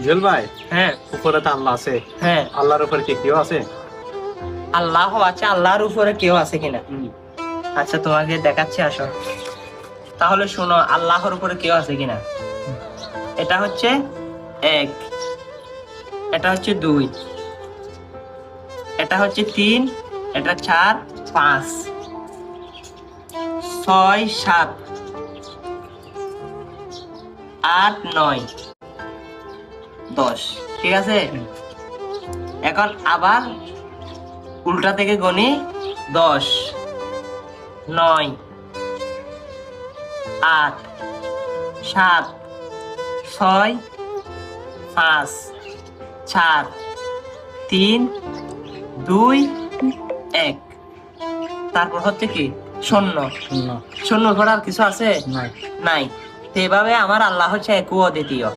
জুয়েল ভাই, হ্যাঁ উপরে তো আল্লাহ আছে, হ্যাঁ, আল্লাহর উপরে কি কেউ আছে? আল্লাহ আছে, আল্লাহর উপরে কেউ আছে কিনা? আচ্ছা তোমাকে দেখাচ্ছি, আসো। তাহলে শোনো, আল্লাহর উপরে কেউ আছে কিনা। এটা হচ্ছে এক, এটা হচ্ছে দুই, এটা হচ্ছে তিন, এটা চার, পাঁচ, ছয়, সাত, আট, নয়, 10। ঠিক আছে, এখন আবার উল্টা থেকে গণি। 10, 9, 8, 7, 6, 5, 4, 3, 2, 1। তারপর হচ্ছে কি? শূন্য। শূন্য। শূন্যর পর আর কিছু আছে? নাই। নাই। তো এভাবে আমার আল্লাহ হচ্ছে এক ও অদ্বিতীয়।